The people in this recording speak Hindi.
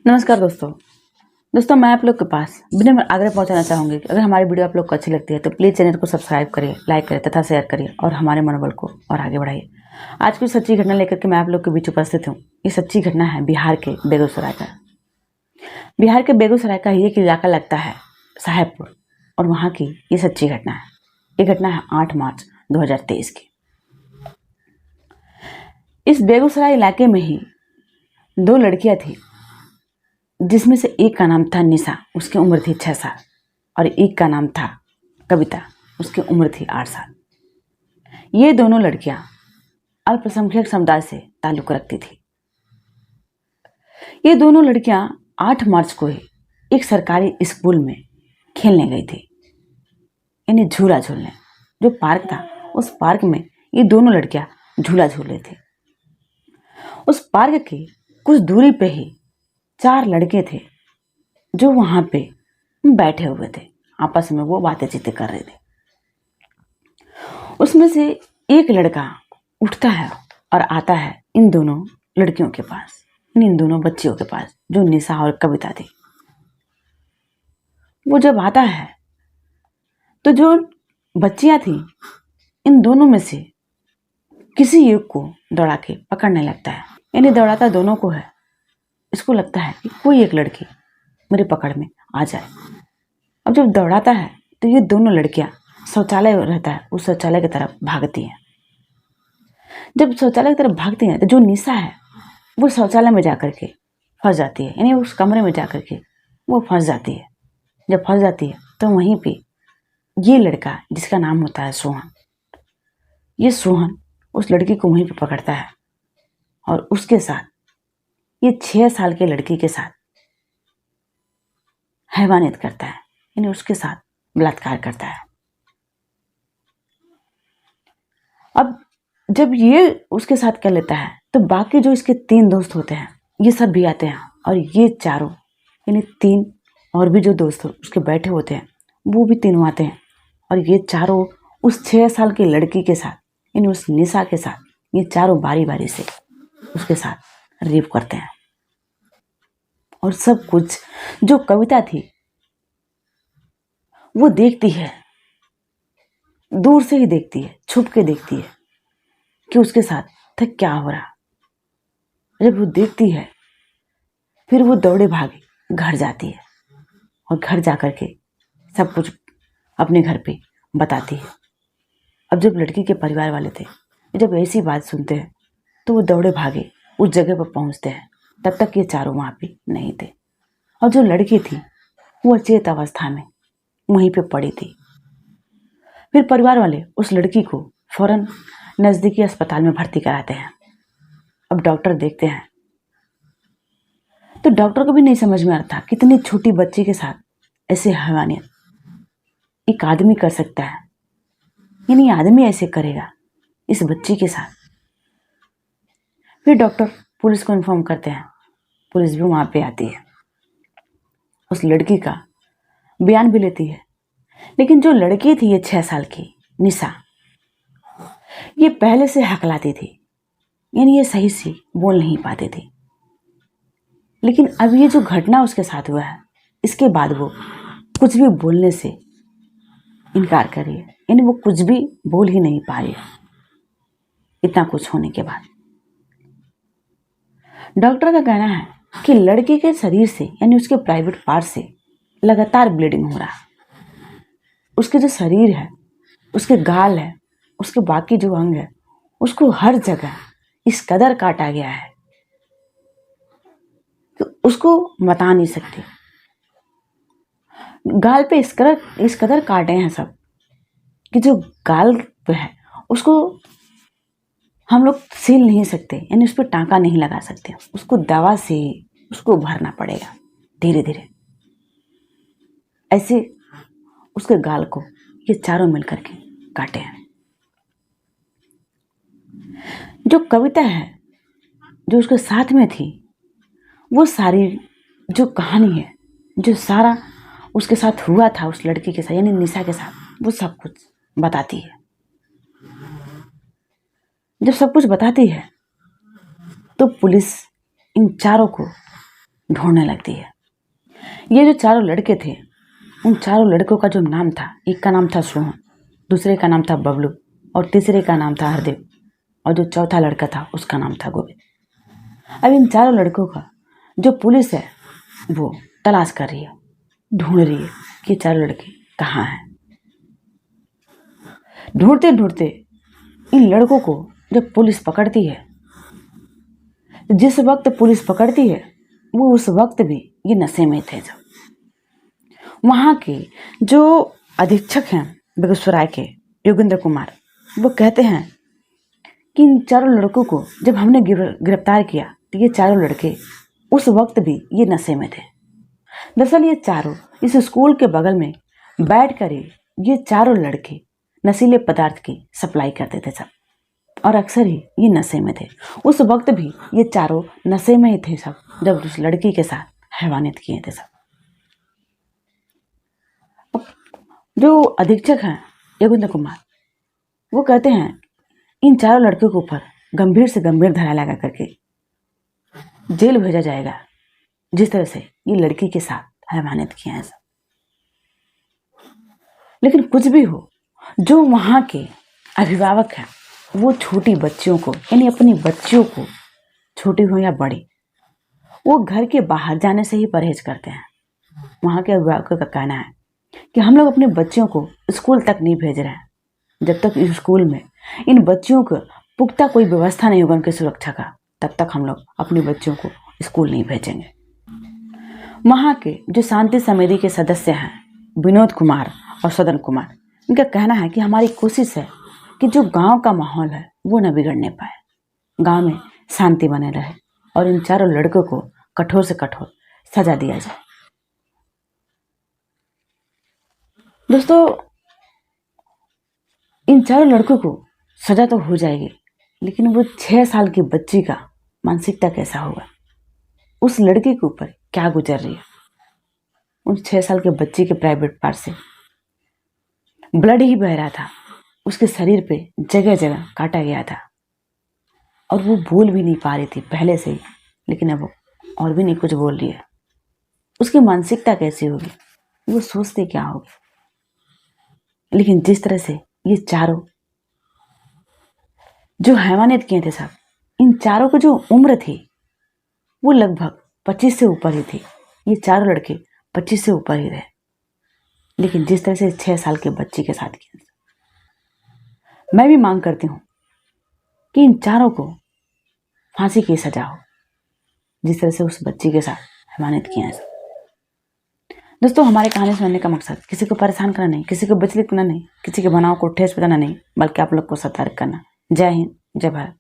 नमस्कार दोस्तों मैं आप लोग के पास विनम्र आग्रह पहुंचाना चाहूँगी कि अगर हमारी वीडियो आप लोग को अच्छी लगती है तो प्लीज़ चैनल को सब्सक्राइब करिए, लाइक करिए तथा शेयर करिए और हमारे मनोबल को और आगे बढ़ाइए। आज की सच्ची घटना लेकर के मैं आप लोग के बीच उपस्थित हूँ। ये सच्ची घटना है बिहार के बेगूसराय का। बिहार के बेगूसराय का ये इलाका लगता है साहेबपुर और वहाँ की ये सच्ची घटना है। ये घटना है 8 मार्च 2023 की। इस बेगूसराय इलाके में ही 2 लड़कियाँ थी, जिसमें से एक का नाम था निशा, उसकी उम्र थी 6 साल, और एक का नाम था कविता, उसकी उम्र थी 8 साल। ये दोनों लड़कियां अल्पसंख्यक समुदाय से ताल्लुक रखती थी। ये दोनों लड़कियां 8 मार्च को ही एक सरकारी स्कूल में खेलने गई थी, यानी झूला झूलने। जो पार्क था उस पार्क में ये दोनों लड़कियां झूला झूल रही थी। उस पार्क की कुछ दूरी पे ही 4 लड़के थे जो वहां पे बैठे हुए थे, आपस में वो बातें चीतें कर रहे थे। उसमें से एक लड़का उठता है और आता है इन दोनों लड़कियों के पास, इन दोनों बच्चियों के पास जो निशा और कविता थी। वो जब आता है तो जो बच्चियां थी इन दोनों में से किसी एक को दौड़ा के पकड़ने लगता है, यानी दौड़ाता दोनों को है। इसको लगता है कि कोई एक लड़की मेरे पकड़ में आ जाए। अब जब दौड़ाता है तो ये दोनों लड़कियां शौचालय रहता है उस शौचालय की तरफ भागती हैं। जब शौचालय की तरफ भागती हैं तो जो निशा है वो शौचालय में जाकर के फंस जाती है, यानी उस कमरे में जाकर के वो फंस जाती है। जब फंस जाती है तो वहीं पे ये लड़का जिसका नाम होता है सोहन, ये सोहन उस लड़की को वहीं पे पकड़ता है और उसके साथ ये 6 साल के लड़की के साथ हैवानियत करता है, यानी उसके साथ बलात्कार करता है। अब जब ये उसके साथ कर लेता है तो बाकी जो इसके 3 दोस्त होते हैं ये सब भी आते हैं, और ये चारों यानी 3 और भी जो दोस्त उसके बैठे होते हैं वो भी तीनों आते हैं, और ये चारों उस 6 साल की लड़की के साथ यानी उस निशा के साथ ये चारों बारी बारी से उसके साथ रेप करते हैं। और सब कुछ जो कविता थी वो देखती है, दूर से ही देखती है, छुप के देखती है कि उसके साथ क्या हो रहा। जब वो देखती है फिर वो दौड़े भागे घर जाती है और घर जाकर के सब कुछ अपने घर पे बताती है। अब जब लड़की के परिवार वाले थे जब ऐसी बात सुनते हैं तो वो दौड़े भागे उस जगह पर पहुंचते हैं। तब तक ये चारों वहां पे नहीं थे, और जो लड़की थी वो अचेत अवस्था में वहीं पे पड़ी थी। फिर परिवार वाले उस लड़की को फौरन नजदीकी अस्पताल में भर्ती कराते हैं। अब डॉक्टर देखते हैं तो डॉक्टर को भी नहीं समझ में आता कितनी छोटी बच्ची के साथ ऐसे हैवानियत एक आदमी कर सकता है, यानी आदमी ऐसे करेगा इस बच्ची के साथ। फिर डॉक्टर पुलिस को इन्फॉर्म करते हैं, पुलिस भी वहां पे आती है, उस लड़की का बयान भी लेती है। लेकिन जो लड़की थी ये 6 साल की निशा, ये पहले से हकलाती थी, यानी ये सही से बोल नहीं पाती थी। लेकिन अब ये जो घटना उसके साथ हुआ है इसके बाद वो कुछ भी बोलने से इनकार कर रही है, यानी वो कुछ भी बोल ही नहीं पा रही है इतना कुछ होने के बाद। डॉक्टर का कहना है कि लड़के के शरीर से यानी उसके प्राइवेट पार्ट से लगातार ब्लीडिंग हो रहा है। उसके जो शरीर है, उसके गाल है, उसके बाकी जो अंग है, उसको हर जगह इस कदर काटा गया है कि उसको बता नहीं सकते। गाल पे इस कदर काटे हैं सब कि जो गाल पे है उसको हम लोग सील नहीं सकते, यानी उस पर टाँका नहीं लगा सकते। उसको दवा से उसको भरना पड़ेगा धीरे धीरे। ऐसे उसके गाल को ये चारों मिलकर के काटे हैं। जो कविता है जो उसके साथ में थी वो सारी जो कहानी है, जो सारा उसके साथ हुआ था उस लड़की के साथ यानी निशा के साथ, वो सब कुछ बताती है। जब सब कुछ बताती है तो पुलिस इन चारों को ढूंढने लगती है। ये जो चारों लड़के थे, उन चारों लड़कों का जो नाम था, एक का नाम था सोहन, दूसरे का नाम था बबलू और तीसरे का नाम था हरदेव और जो चौथा लड़का था उसका नाम था गोविंद। अब इन चारों लड़कों का जो पुलिस है वो तलाश कर रही है, ढूंढ रही है कि चारों लड़के कहाँ हैं। ढूंढते ढूंढते इन लड़कों को जब पुलिस पकड़ती है, जिस वक्त पुलिस पकड़ती है वो उस वक्त भी ये नशे में थे। जब वहाँ के जो अधीक्षक हैं बेगूसराय के, योगेंद्र कुमार, वो कहते हैं कि इन चारों लड़कों को जब हमने गिरफ्तार किया तो ये चारों लड़के उस वक्त भी ये नशे में थे। दरअसल ये चारों इस स्कूल के बगल में बैठ कर ही ये चारों लड़के नशीले पदार्थ की सप्लाई करते थे सब, और अक्सर ही ये नशे में थे। उस वक्त भी ये चारों नशे में ही थे सब, जब उस लड़की के साथ हैवानियत किए थे सब। जो अधीक्षक हैं योगेंद्र कुमार, वो कहते हैं इन चारों लड़कों के ऊपर गंभीर से गंभीर धारा लगा करके जेल भेजा जाएगा, जिस तरह से ये लड़की के साथ हैवानियत किया है सब। लेकिन कुछ भी हो, जो वहाँ के अभिभावक हैं वो छोटी बच्चियों को, यानी अपनी बच्चियों को, छोटी हो या बड़ी, वो घर के बाहर जाने से ही परहेज करते हैं। वहाँ के अभिभावकों का कहना है कि हम लोग अपने बच्चियों को स्कूल तक नहीं भेज रहे हैं जब तक इस स्कूल में इन बच्चियों को पुख्ता कोई व्यवस्था नहीं होगा उनकी सुरक्षा का, तब तक हम लोग अपनी बच्चियों को स्कूल नहीं भेजेंगे। वहाँ के जो शांति समिति के सदस्य हैं विनोद कुमार और सदन कुमार, इनका कहना है कि हमारी कोशिश है कि जो गांव का माहौल है वो न बिगड़ने पाए, गांव में शांति बने रहे और इन चारों लड़कों को कठोर से कठोर सजा दिया जाए। दोस्तों, इन चारों लड़कों को सजा तो हो जाएगी, लेकिन वो 6 साल की बच्ची का मानसिकता कैसा होगा, उस लड़की के ऊपर क्या गुजर रही है। उस 6 साल के बच्ची के प्राइवेट पार्ट से ब्लड ही बह रहा था, उसके शरीर पे जगह जगह काटा गया था और वो बोल भी नहीं पा रही थी पहले से ही, लेकिन अब और भी नहीं कुछ बोल रही है। उसकी मानसिकता कैसी होगी, वो सोचती क्या होगी। लेकिन जिस तरह से ये चारों जो हैवानियत किए थे सब, इन चारों की जो उम्र थी वो लगभग 25 से ऊपर ही थी। ये चारों लड़के 25 से ऊपर ही रहे, लेकिन जिस तरह से 6 साल के बच्ची के साथ किया, मैं भी मांग करती हूँ कि इन चारों को फांसी की सजा हो, जिस तरह से उस बच्ची के साथ हैवानियत किया है। दोस्तों, हमारे कहानी सुनने का मकसद किसी को परेशान करना नहीं, किसी को विचलित करना नहीं, किसी के बनाव को ठेस पहुंचाना नहीं, बल्कि आप लोग को सतर्क करना। जय हिंद, जय भारत।